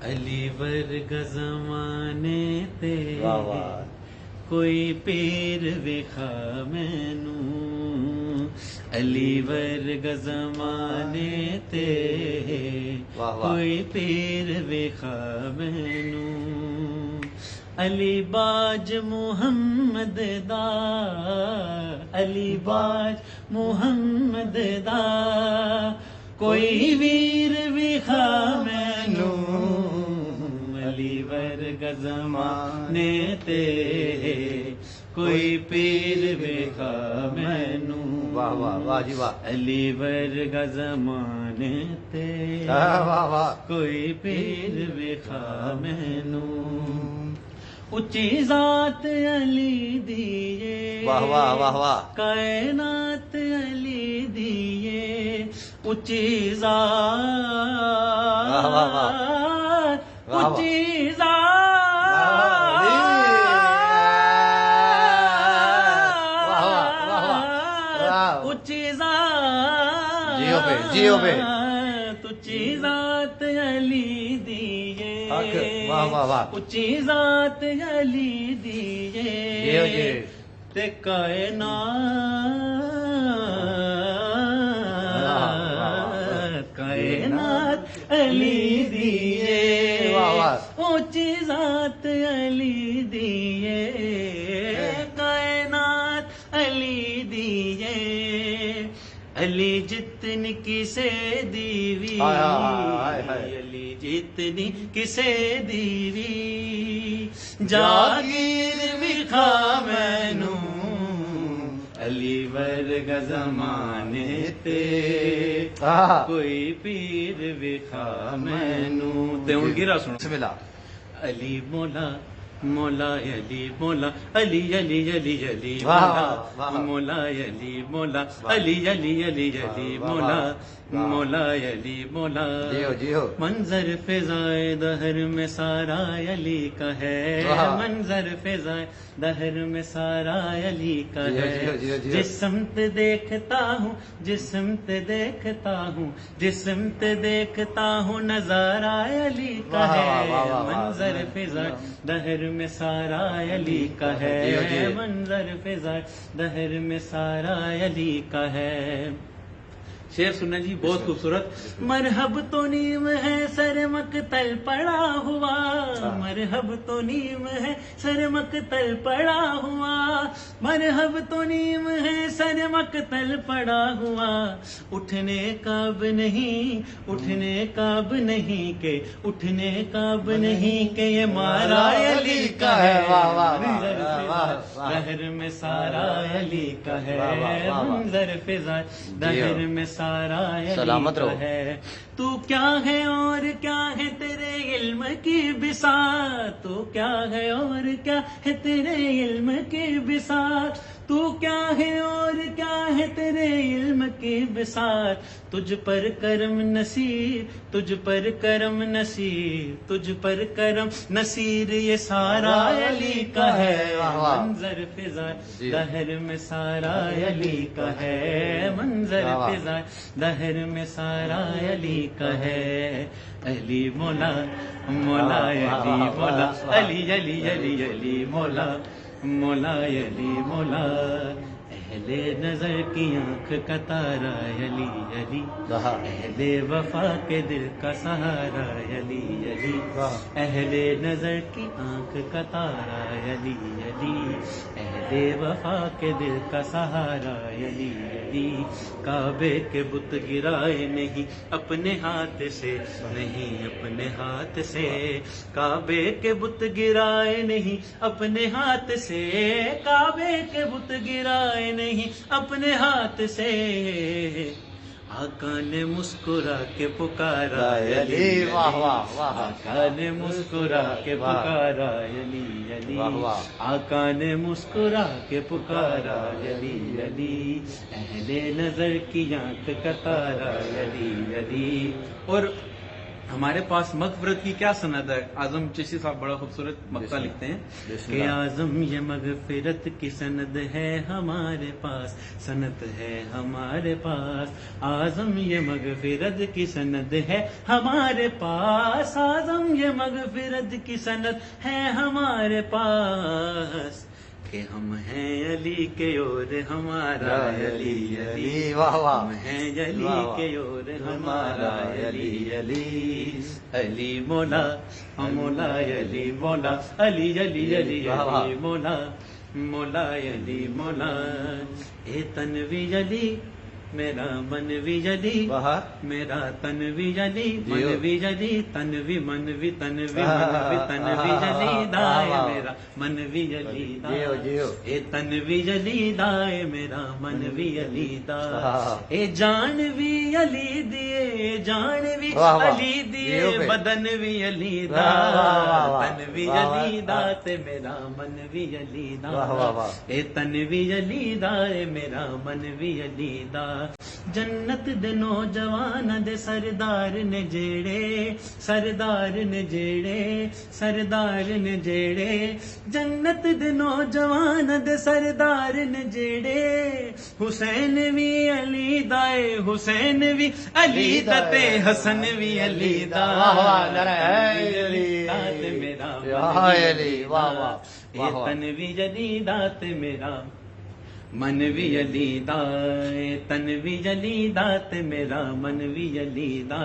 علی ورگا زمانے تے واہ واہ کوئی پیر ویکھا مینوں علی ورگا زمانے تے واہ واہ کوئی پیر ویکھا مینوں علی باج محمد دا علی باج محمد دا کوئی ویر ویکھا مینوں علی ورگا زمانے تے کوئی پیر ویکھا مینوں واہ واہ واہ جی واہ علی ورگا زمانے تے واہ واہ کوئی پیر ویکھا مینوں اچھی ذات علی دیے واہ واہ واہ واہ کائنات علی دیے اچھی ذات واہ واہ واہ واہ اچھی ذات اچھی ذات جیو پہ اچھی ذات علی دیے واہ واہ واہ اچھی ذات علی جیو دیے جی تے کائنات علی دیے واہ واہ اونچی ذات علی دیے کائنات علی دیے علی جتنی کسے دیوی ہائے ہائے علی جتنی کسے دیوی جاگیر وکھا مینوں علی ورگا زمانے تے کوئی پیر وکھا مینوں تے ہن گرا سنو بسم اللہ علی مولا مولا علی مولا علی علی علی علی واہ، مولا واہ۔ مولا علی مولا علی علی علی علی مولا مولا علی مولا جیو جیو منظر فضائے دہر میں سارا علی کا ہے واہ۔ منظر فضائے دہر میں سارا علی کا جیو، ہے جیو، جیو، جیو۔ جس سمت دیکھتا ہوں جس سمت دیکھتا ہوں جس سمت دیکھتا ہوں نظارہ علی کا واہ، ہے واہ، واہ، واہ۔ منظر فضائے دہر میں سارا علی کا جیو، ہے جیو۔ منظر فضائے دہر میں سارا علی کا ہے شعر سننا جی بہت خوبصورت مرحب تو نیم ہے سر مقتل پڑا ہوا مرحب تو نیم ہے سر مقتل پڑا ہوا مرحب تو نیم ہے سر مقتل پڑا ہوا اٹھنے کا اب نہیں اٹھنے کا اب نہیں کہ اٹھنے کا اب نہیں کہ یہ مارا علی کا ہے واہ، واہ، منظر واہ، فضائے واہ۔ دہر میں سارا علی کا ہے واہ، واہ، واہ، واہ۔ منظر فضائے دہر میں سارا علی سلامت کا رہو۔ ہے تو کیا ہے اور کیا ہے تیرے علم کی بساط تو کیا ہے اور کیا ہے تیرے علم کی بساط تو کیا ہے اور کیا ہے تیرے علم کی بساط تجھ پر کرم نصیر تجھ پر کرم نصیر تجھ پر کرم نصیر یہ سارا علی کا ہے واہ، واہ۔ منظر فضائے جی۔ دہر میں سارا علی کا ہے منظر واہ، واہ۔ فضائے دہر میں سارا علی کا ہے علی مولا مولا علی مولا علی علی علی علی مولا مولا علی مولا اہل نظر کی آنکھ کا تارا علی علی اہل وفا کے دل کا سہارا علی علی اہل نظر کی آنکھ کا تارا علی علی اہل وفا کے دل کا سہارا علی علی کعبے کے بت گرائے نہیں اپنے ہاتھ سے نہیں اپنے ہاتھ سے کعبے کے بت گرائے نہیں اپنے ہاتھ سے کعبے کے بت گرائے نہیں اپنے ہاتھ سے آقا نے مسکرا کے پکارا علی واہ، واہ، واہ۔ آقا نے مسکرا کے پکارا علی علی واہ، واہ۔ آقا نے مسکرا کے پکارا علی علی اہل نظر کی آنکھ کا تارا علی علی اور ہمارے پاس مغفرت کی کیا سند ہے؟ اعظم چشتی صاحب بڑا خوبصورت مقطع لکھتے ہیں بسم کہ اللہ۔ اعظم یہ مغفرت کی سند ہے ہمارے پاس، سند ہے ہمارے پاس، اعظم یہ مغفرت کی سند ہے ہمارے پاس، اعظم یہ مغفرت کی سند ہے ہمارے پاس، کہ ہم ہیں علی کے اور ہمارا علی علی، واہ واہ، ہم ہیں علی واہ واہ، کے اور ہمارا علی علی، علی مولا مولا علی مولا، علی علی علی واہ واہ۔ علی مولا مولا علی مولا، اے تنوی علی میرا منوی علی، واہ، میرا تنوی علی جیو۔ منوی علی، تنوی منوی تنوی واہ، منوی تنوی علی دائے واہ، واہ۔ میرا منوی علی دا، جیو جیو۔ اے تنوی علی دائے میرا منوی علی دا، واہ۔ اے جانوی علی دیے جانوی واہ واہ۔ علی دیے جیو پہ۔ بدنوی علی دا، واہ واہ واہ واہ۔ تنوی واہ واہ۔ علی دا تے میرا منوی علی دا، واہ واہ واہ۔ اے تنوی علی دا اے میرا منوی علی دا، جنت دے نوجوان دے سردار نے جیڑے، سردار نے جیڑے، سردار نے جیڑے، جنت دے نوجوان دے سردار نے جیڑے، حسین وی علی دائے حسین وی علی دا تے حسن وی علی دا، واہ واہ، نعرہ علی، تے میرا واہ علی، واہ واہ، واہ واہ۔ تنوی علی دا تے میرا منوی علی دا، تنوی علی دا تے میرا منوی علی دا،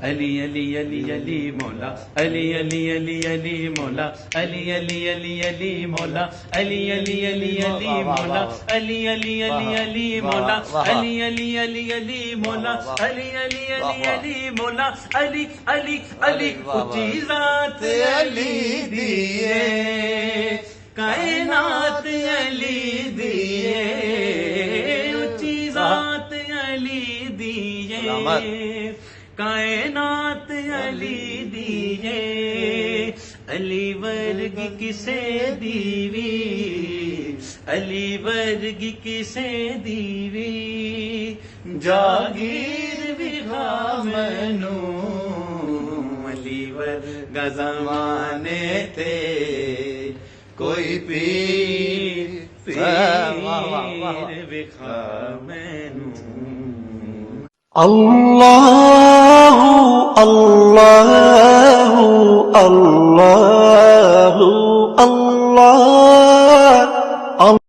علی علی علی علی مولا، علی علی علی علی مولا، علی علی علی علی مولا، علی علی علی علی مولا، علی علی علی علی مولا، علی علی علی علی مولا، علی علی علی علی مولا، علی علی علی اونچی ذات علی دیے، کائنات علی دیے، اونچی ذات علی دیے، کائنات علی دیے، علی ورگ کسے دیوی، علی ورگ کسے دیوی، جاگیر بھی مینو، علی ورگ زمانے تے کوئی پیر پیر بکھا مینو، اللہ اللہ اللہ اللہ